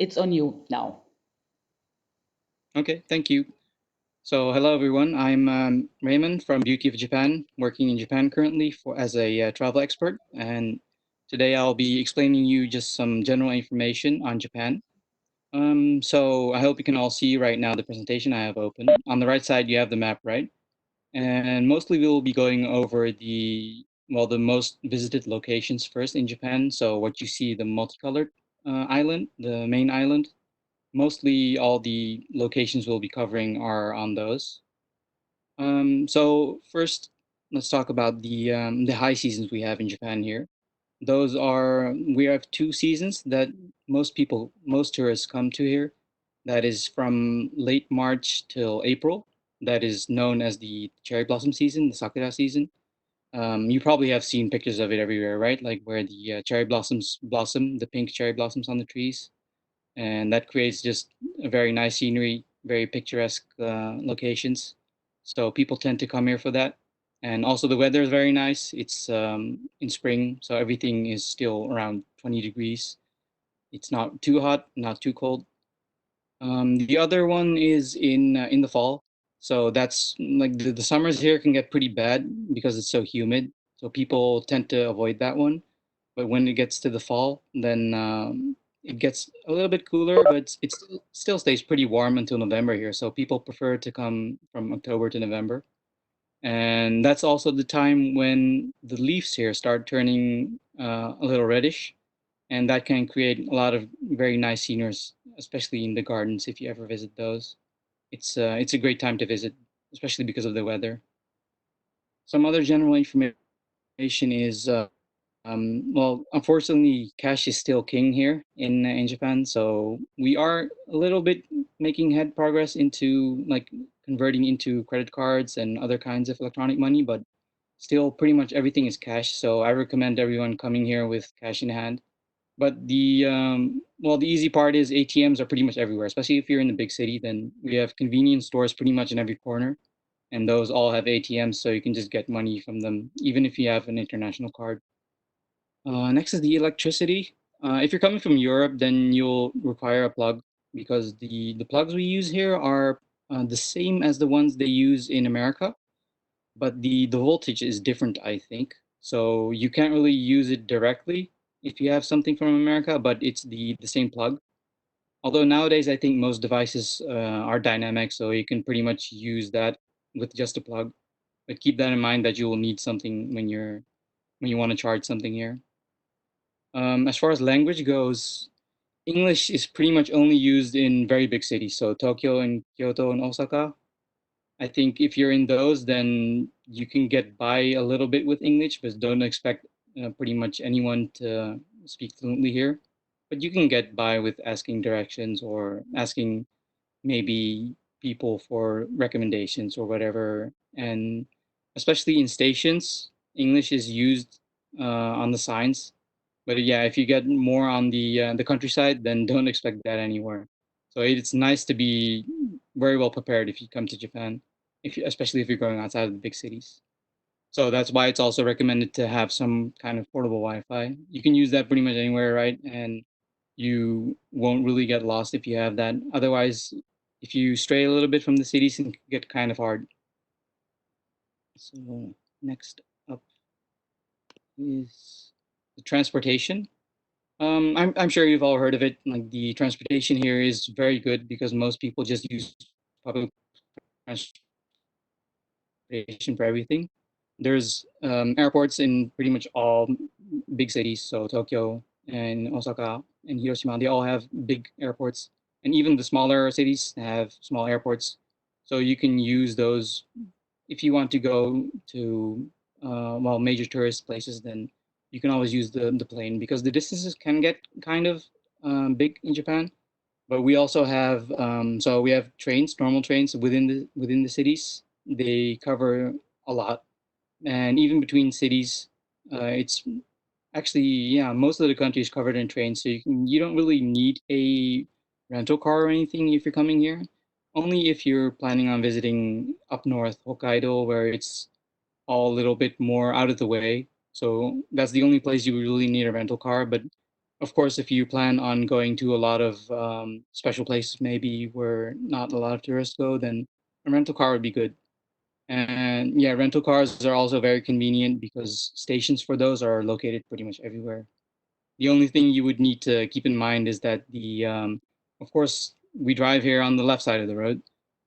It's on you now. Okay, thank you. So, hello everyone. I'm Raymond from Beauty of Japan, working in Japan currently as a travel expert. And today I'll be explaining you just some general information on Japan. So I hope you can all see right now the presentation I have open. On the right side, you have the map, right? And mostly we'll be going over the most visited locations first in Japan. So what you see, the multicolored island, the main island. Mostly all the locations we'll be covering are on those. So first, let's talk about the high seasons we have in Japan here. We have two seasons that most tourists come to here. That is from late March till April. That is known as the cherry blossom season, the sakura season. You probably have seen pictures of it everywhere, right? Like where the cherry blossoms blossom, the pink cherry blossoms on the trees, and that creates just a very nice scenery, very picturesque locations. So people tend to come here for that. And also the weather is very nice. It's in spring, so everything is still around 20 degrees. It's not too hot, not too cold. The other one is in the fall. So that's like the summers here can get pretty bad because it's so humid. So people tend to avoid that one. But when it gets to the fall, then it gets a little bit cooler, but still stays pretty warm until November here. So people prefer to come from October to November. And that's also the time when the leaves here start turning a little reddish, and that can create a lot of very nice sceneries, especially in the gardens if you ever visit those. It's a great time to visit, especially because of the weather. Some other general information is well, unfortunately, cash is still king here in Japan. So we are a little bit making head progress into like converting into credit cards and other kinds of electronic money, but still pretty much everything is cash. So I recommend everyone coming here with cash in hand. But the easy part is ATMs are pretty much everywhere, especially if you're in the big city. Then we have convenience stores pretty much in every corner, and those all have ATMs, so you can just get money from them, even if you have an international card. Next is the electricity. If you're coming from Europe, then you'll require a plug because the plugs we use here are the same as the ones they use in America, but the voltage is different, I think. So you can't really use it directly if you have something from America, but it's the same plug. Although nowadays I think most devices are dynamic, so you can pretty much use that with just a plug. But keep that in mind that you will need something when you want to charge something here. As far as language goes, English is pretty much only used in very big cities, so Tokyo and Kyoto and Osaka. I think if you're in those, then you can get by a little bit with English, but don't expect pretty much anyone to speak fluently here. But you can get by with asking directions or asking maybe people for recommendations or whatever. And especially in stations, English is used on the signs. But yeah, if you get more on the countryside, then don't expect that anywhere. So it's nice to be very well prepared if you come to Japan, especially if you're going outside of the big cities. So that's why it's also recommended to have some kind of portable Wi-Fi. You can use that pretty much anywhere, right? And you won't really get lost if you have that. Otherwise, if you stray a little bit from the cities, it can get kind of hard. So next up is the transportation. I'm sure you've all heard of it. Like the transportation here is very good because most people just use public transportation for everything. There's airports in pretty much all big cities, so Tokyo and Osaka and Hiroshima, they all have big airports, and even the smaller cities have small airports. So you can use those if you want to go to major tourist places. Then you can always use the plane because the distances can get kind of big in Japan. But we also have we have trains, normal trains within the cities. They cover a lot, and even between cities, it's actually, yeah, most of the country is covered in trains, so you don't really need a rental car or anything if you're coming here. Only if you're planning on visiting up north, Hokkaido, where it's all a little bit more out of the way. So that's the only place you would really need a rental car. But Of course, if you plan on going to a lot of special places, maybe where not a lot of tourists go, then a rental car would be good. And yeah, rental cars are also very convenient because stations for those are located pretty much everywhere. The only thing you would need to keep in mind is that of course, we drive here on the left side of the road,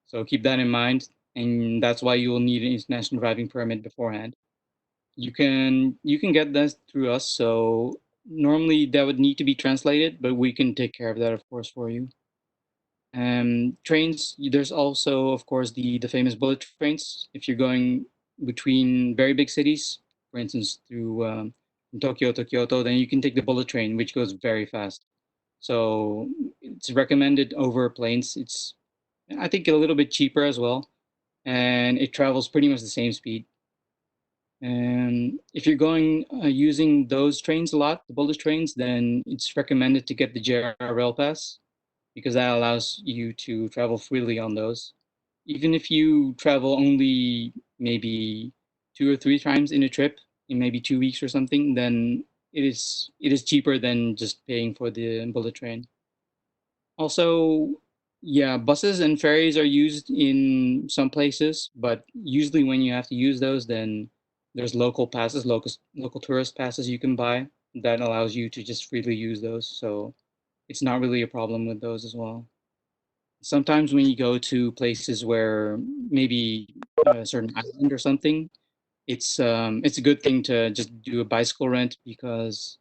so keep that in mind, and that's why you will need an international driving permit beforehand. You can get that through us, so normally that would need to be translated, but we can take care of that, of course, for you. Trains, there's also, of course, the famous bullet trains. If you're going between very big cities, for instance, through from Tokyo to Kyoto, then you can take the bullet train, which goes very fast. So it's recommended over planes. It's, I think, a little bit cheaper as well, and it travels pretty much the same speed. And if you're going using those trains a lot, the bullet trains, then it's recommended to get the JR Rail Pass because that allows you to travel freely on those. Even if you travel only maybe 2 or 3 times in a trip in maybe 2 weeks or something, then it is cheaper than just paying for the bullet train. Also, yeah, buses and ferries are used in some places, but usually when you have to use those, then there's local passes, local tourist passes you can buy that allows you to just freely use those. So it's not really a problem with those as well. Sometimes when you go to places where maybe a certain island or something, it's a good thing to just do a bicycle rent because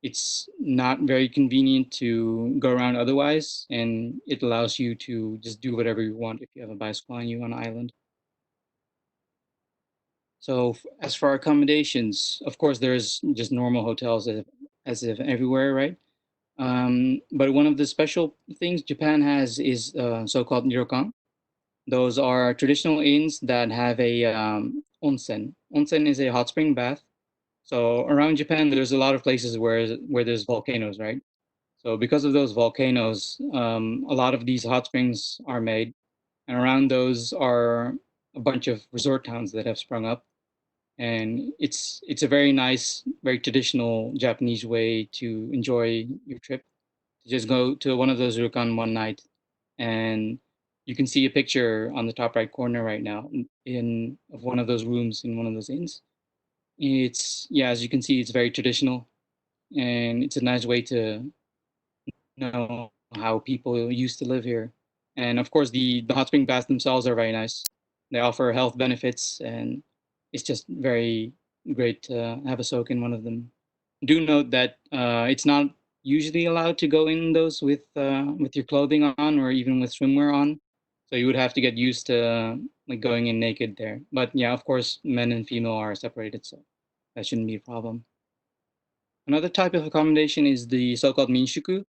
it's not very convenient to go around otherwise, and it allows you to just do whatever you want if you have a bicycle on you on an island. So as for accommodations, of course, there's just normal hotels as if everywhere, right? But one of the special things Japan has is so-called ryokan. Those are traditional inns that have a onsen. Onsen is a hot spring bath. So around Japan, there's a lot of places where there's volcanoes, right? So because of those volcanoes, a lot of these hot springs are made, and around those are a bunch of resort towns that have sprung up. And it's a very nice, very traditional Japanese way to enjoy your trip. To just go to one of those ryokan one night, and you can see a picture on the top right corner right now in of one of those rooms in one of those inns. It's yeah, as you can see, it's very traditional, and it's a nice way to know how people used to live here. And of course, the hot spring baths themselves are very nice. They offer health benefits, and it's just very great to have a soak in one of them. Do note that it's not usually allowed to go in those with your clothing on or even with swimwear on. So you would have to get used to like going in naked there. But yeah, of course, men and female are separated, so that shouldn't be a problem. Another type of accommodation is the so-called minshuku.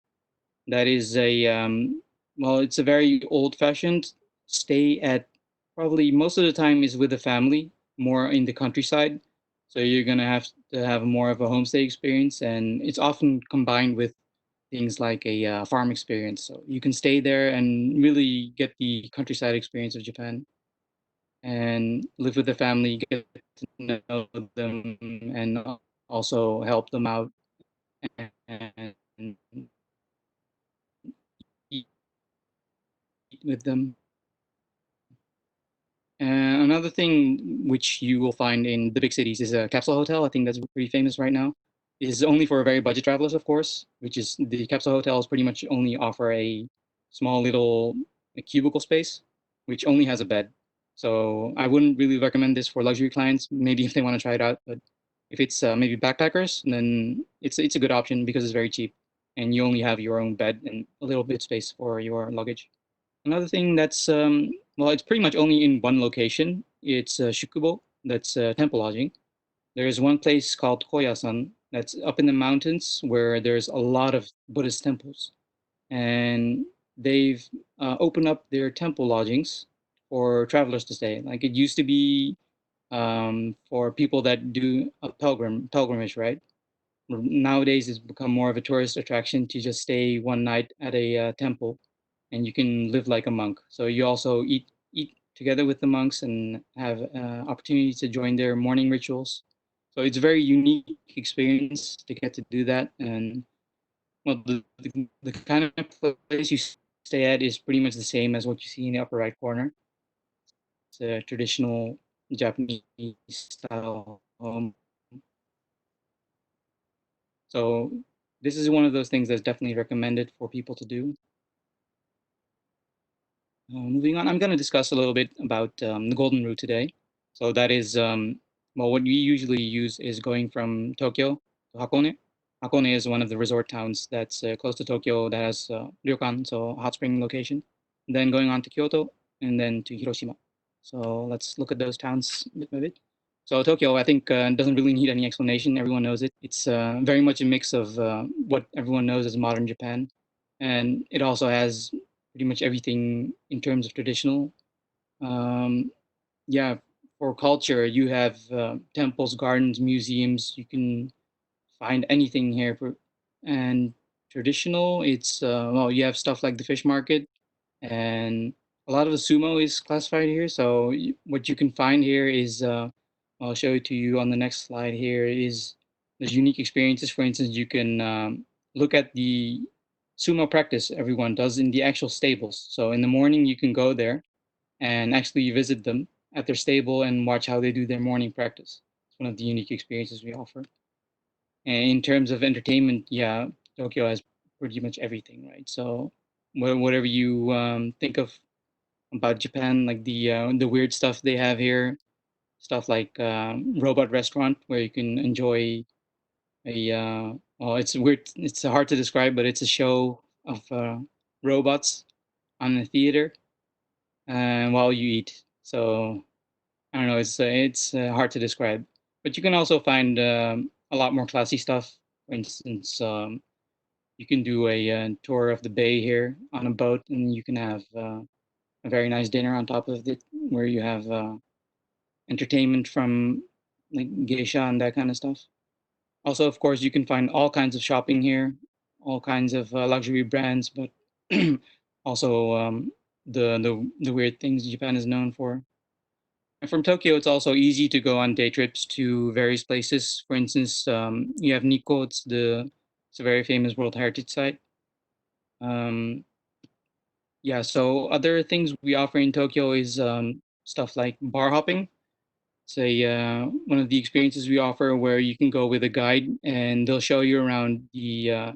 That is well, it's a very old-fashioned stay at, probably most of the time is with the family, more in the countryside. So you're gonna have to have more of a homestay experience, and it's often combined with things like a farm experience. So you can stay there and really get the countryside experience of Japan and live with the family, get to know them, and also help them out and eat with them. Another thing which you will find in the big cities is a capsule hotel. I think that's pretty famous right now. Is only for very budget travelers, of course, which is the capsule hotels pretty much only offer a small little cubicle space, which only has a bed. So I wouldn't really recommend this for luxury clients, maybe if they want to try it out. But if it's maybe backpackers, then it's a good option because it's very cheap and you only have your own bed and a little bit space for your luggage. Another thing that's well, it's pretty much only in one location. It's Shukubo. That's temple lodging. There's one place called Koyasan that's up in the mountains where there's a lot of Buddhist temples, and they've opened up their temple lodgings for travelers to stay. Like it used to be for people that do a pilgrimage, right? Nowadays, it's become more of a tourist attraction to just stay one night at a temple, and you can live like a monk. So you also eat together with the monks and have opportunity to join their morning rituals. So it's a very unique experience to get to do that, and Well, the kind of place you stay at is pretty much the same as what you see in the upper right corner. It's a traditional Japanese style home. So this is one of those things that's definitely recommended for people to do. Moving on, I'm going to discuss a little bit about the Golden Route today. So that is, well, what we usually use is going from Tokyo to Hakone. Hakone is one of the resort towns that's close to Tokyo that has ryokan, so hot spring location. And then going on to Kyoto and then to Hiroshima. So let's look at those towns bit by bit. So Tokyo, I think, doesn't really need any explanation. Everyone knows it. It's very much a mix of what everyone knows as modern Japan, and it also has pretty much everything in terms of traditional. Um, yeah, for culture, you have temples, gardens, museums. You can find anything here. And traditional, it's well, you have stuff like the fish market, and a lot of the sumo is classified here. So what you can find here is, I'll show it to you on the next slide. Here is there's unique experiences. For instance, you can look at the sumo practice everyone does in the actual stables. So in the morning, you can go there and actually visit them at their stable and watch how they do their morning practice. It's one of the unique experiences we offer. And in terms of entertainment, yeah, Tokyo has pretty much everything, right? So whatever you think of about Japan, like the weird stuff they have here, stuff like robot restaurant where you can enjoy a well, it's weird, it's hard to describe, but it's a show of robots on the theater while you eat. So I don't know, it's hard to describe, but you can also find a lot more classy stuff. For instance, you can do a tour of the bay here on a boat, and you can have a very nice dinner on top of it, where you have entertainment from like geisha and that kind of stuff. Also, of course, you can find all kinds of shopping here, all kinds of luxury brands, but also the weird things Japan is known for. And from Tokyo, it's also easy to go on day trips to various places. For instance, you have Nikko. It's a very famous World Heritage Site. Um, yeah. So other things we offer in Tokyo is stuff like bar hopping. It's a one of the experiences we offer where you can go with a guide and they'll show you around the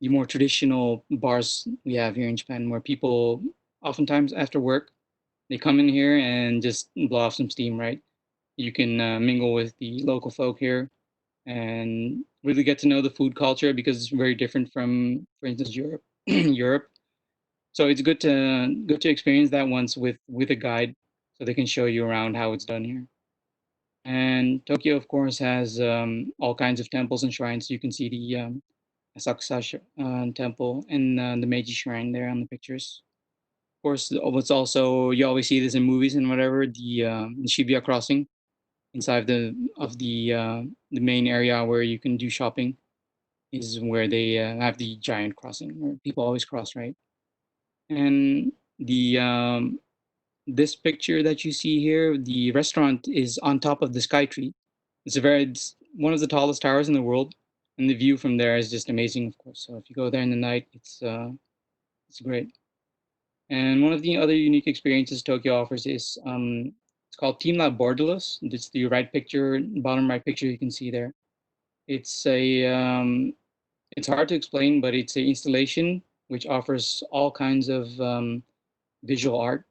more traditional bars we have here in Japan, where people oftentimes after work they come in here and just blow off some steam, right? You can mingle with the local folk here and really get to know the food culture because it's very different from, for instance, Europe. Europe. So it's good to experience that once with a guide, so they can show you around how it's done here. And Tokyo, of course, has all kinds of temples and shrines. You can see the Asakusa temple and the Meiji Shrine there on the pictures. Of course, what's also you always see this in movies and whatever the Shibuya crossing inside the main area where you can do shopping is where they have the giant crossing where people always cross, right? And the this picture that you see here, the restaurant is on top of the sky tree. It's one of the tallest towers in the world, and the view from there is just amazing, of course. So if you go there in the night, it's great. And one of the other unique experiences Tokyo offers is it's called Team Lab Borderless. It's the right picture, bottom right picture you can see there. It's a it's hard to explain, but it's an installation which offers all kinds of visual art.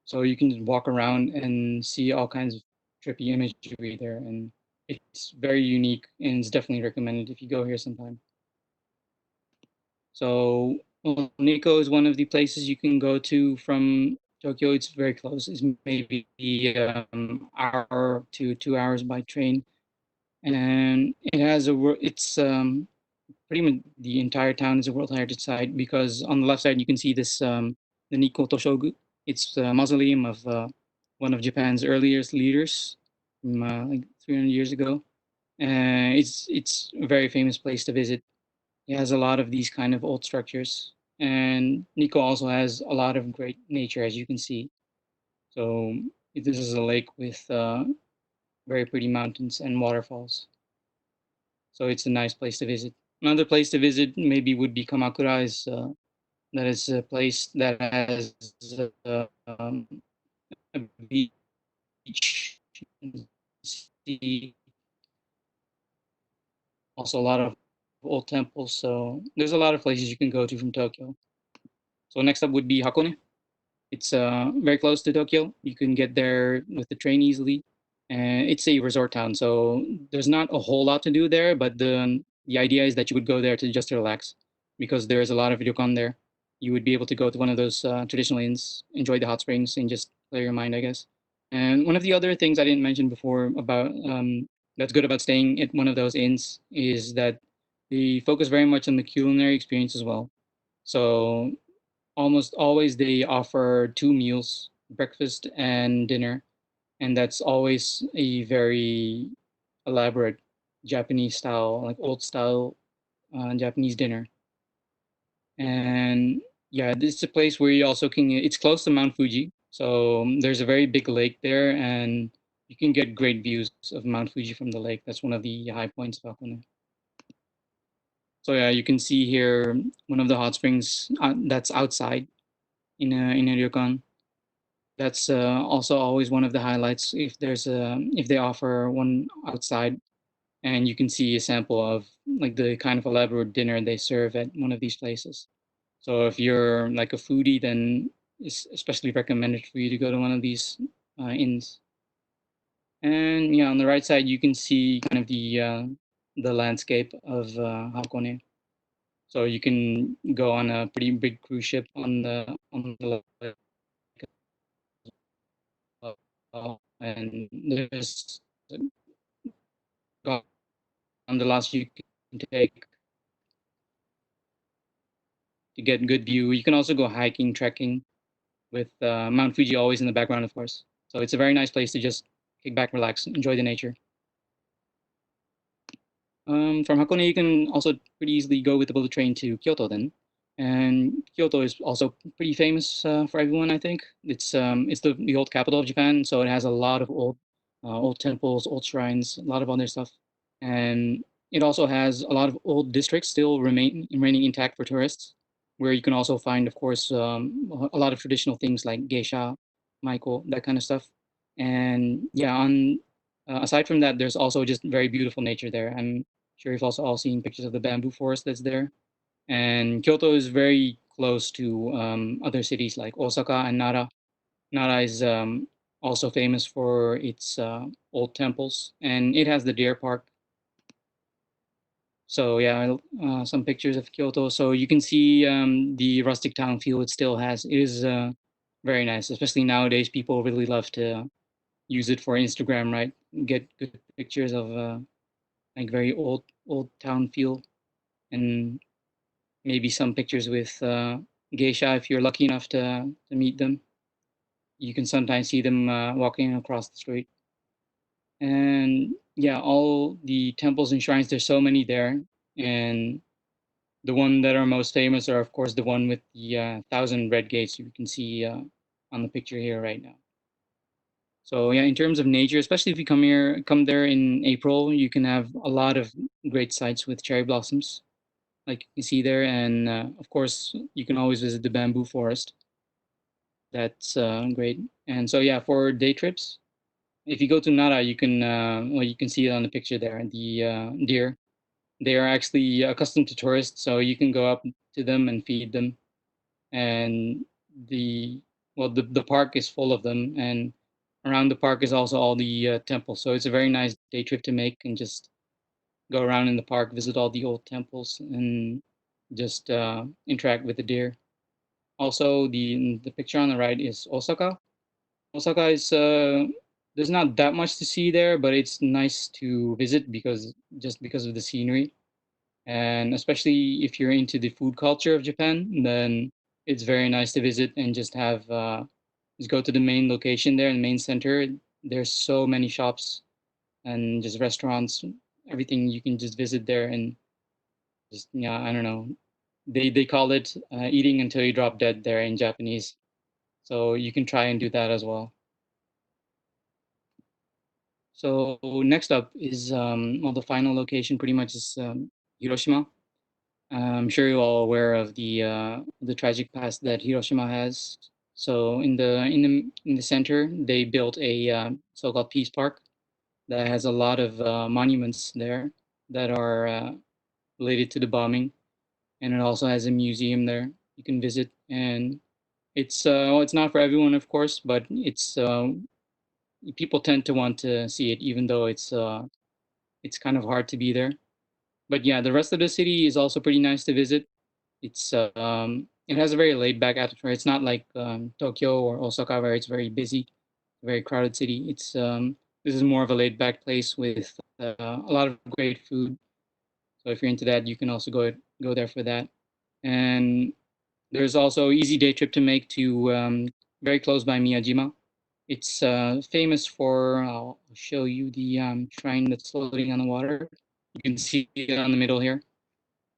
So you can just walk around and see all kinds of trippy imagery there, and it's very unique and it's definitely recommended if you go here sometime. So well, Nikko is one of the places you can go to from Tokyo. It's very close. It's maybe hour to 2 hours by train, and it has it's pretty much the entire town is a World Heritage Site because on the left side you can see this the Nikko Toshogu. It's a mausoleum of one of Japan's earliest leaders from like 300 years ago. It's a very famous place to visit. It has a lot of these kind of old structures, and Nikko also has a lot of great nature, as you can see. So this is a lake with very pretty mountains and waterfalls. So it's a nice place to visit. Another place to visit maybe would be Kamakura. That is a place that has um, a beach, sea, also a lot of old temples. So there's a lot of places you can go to from Tokyo. So next up would be Hakone. It's very close to Tokyo. You can get there with the train easily, and it's a resort town. So there's not a whole lot to do there, but the idea is that you would go there to just to relax, because there's a lot of ryokan there. You would be able to go to one of those traditional inns, enjoy the hot springs, and just clear your mind, I guess. And one of the other things I didn't mention before about that's good about staying at one of those inns is that they focus very much on the culinary experience as well. So almost always they offer two meals, breakfast and dinner, and that's always a very elaborate Japanese style, like old style Japanese dinner. And yeah, this is a place where you also can. It's close to Mount Fuji, so there's a very big lake there, and you can get great views of Mount Fuji from the lake. That's one of the high points of Hakone. So yeah, you can see here one of the hot springs that's outside in a ryokan. That's also always one of the highlights if they offer one outside, and you can see a sample of like the kind of elaborate dinner they serve at one of these places. So if you're like a foodie, then it's especially recommended for you to go to one of these inns. And yeah, on the right side you can see kind of the landscape of Hakone. So you can go on a pretty big cruise ship on the lake as well. And there's gondolas you can take to get good view. You can also go hiking, trekking with Mount Fuji always in the background, of course. So it's a very nice place to just kick back, relax, enjoy the nature. From Hakone, you can also pretty easily go with the bullet train to Kyoto then. And Kyoto is also pretty famous for everyone, I think. It's the old capital of Japan, so it has a lot of old temples, old shrines, a lot of other stuff. And it also has a lot of old districts still remaining intact for tourists, where you can also find, of course, a lot of traditional things like geisha, maiko, that kind of stuff. And yeah, on aside from that, there's also just very beautiful nature there. I'm sure you've also all seen pictures of the bamboo forest that's there. And Kyoto is very close to other cities like Osaka and Nara. Nara is also famous for its old temples, and it has the deer park. So yeah, some pictures of Kyoto. So you can see the rustic town feel it still has. It is very nice, especially nowadays. People really love to use it for Instagram, right? Get good pictures of like very old town feel, and maybe some pictures with geisha if you're lucky enough to meet them. You can sometimes see them walking across the street. And yeah, all the temples and shrines, there's so many there. And the one that are most famous are, of course, the one with the thousand red gates you can see on the picture here right now. So yeah, in terms of nature, especially if you come there in April, you can have a lot of great sights with cherry blossoms, like you can see there. And of course, you can always visit the bamboo forest. That's great. And so yeah, for day trips, if you go to Nara, you can well, you can see it on the picture there. The deer, they are actually accustomed to tourists, so you can go up to them and feed them. And the the park is full of them, and around the park is also all the temples. So it's a very nice day trip to make and just go around in the park, visit all the old temples, and just interact with the deer. Also, the picture on the right is Osaka. Osaka is there's not that much to see there, but it's nice to visit because of the scenery, and especially if you're into the food culture of Japan, then it's very nice to visit and just go to the main location there, in the main center. There's so many shops and just restaurants, everything you can just visit there and just yeah, I don't know. They call it eating until you drop dead there in Japanese. So you can try and do that as well. So next up is well, the final location pretty much is Hiroshima. I'm sure you're all aware of the tragic past that Hiroshima has. So in the center, they built a so-called peace park that has a lot of monuments there that are related to the bombing, and it also has a museum there you can visit. And it's not for everyone, of course, but it's people tend to want to see it, even though it's kind of hard to be there. But yeah, the rest of the city is also pretty nice to visit. It has a very laid back atmosphere. It's not like Tokyo or Osaka where it's very busy, very crowded city. This is more of a laid back place with a lot of great food. So if you're into that, you can also go there for that. And there's also easy day trip to make to very close by Miyajima. It's famous for. I'll show you the shrine that's floating on the water. You can see it on the middle here.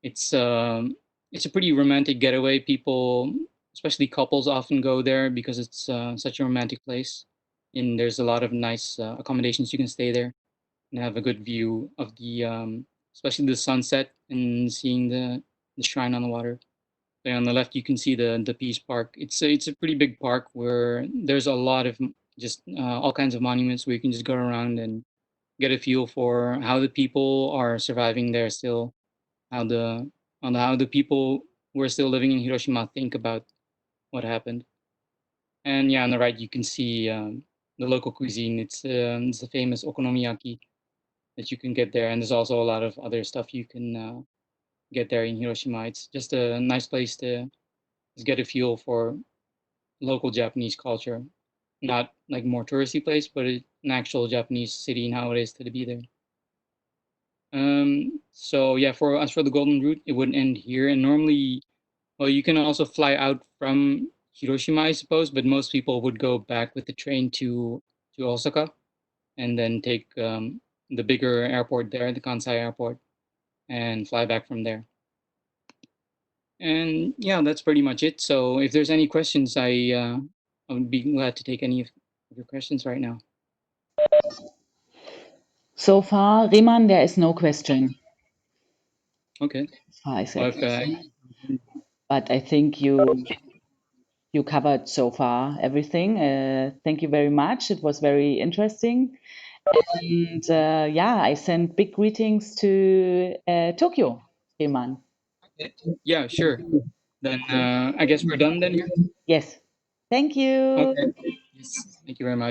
It's um, it's a pretty romantic getaway. People, especially couples, often go there because it's such a romantic place, and there's a lot of nice accommodations you can stay there and have a good view of especially the sunset and seeing the shrine on the water. There on the left, you can see the Peace Park. It's a pretty big park where there's a lot of just all kinds of monuments where you can just go around and get a feel for how the people are surviving there still, how the how the people who are still living in Hiroshima think about what happened. And yeah, on the right you can see the local cuisine. It's the famous okonomiyaki that you can get there, and there's also a lot of other stuff you can get there in Hiroshima. It's just a nice place to just get a feel for local Japanese culture, not like more touristy place, but an actual Japanese city and how it is to be there. So yeah, for as for the Golden Route, it wouldn't end here. And normally, well, you can also fly out from Hiroshima, I suppose, but most people would go back with the train to Osaka and then take the bigger airport there, the Kansai airport, and fly back from there. And yeah, that's pretty much it. So if there's any questions, I would be glad to take any of your questions right now. So far, Riemann, there is no question, Okay. as far as I Well, can see. But I think you covered so far everything. Thank you very much. It was very interesting. And yeah, I send big greetings to Tokyo, Riemann. yeah, sure. Then I guess we're done then here. Yes. Thank you. Okay. Yes. Thank you very much.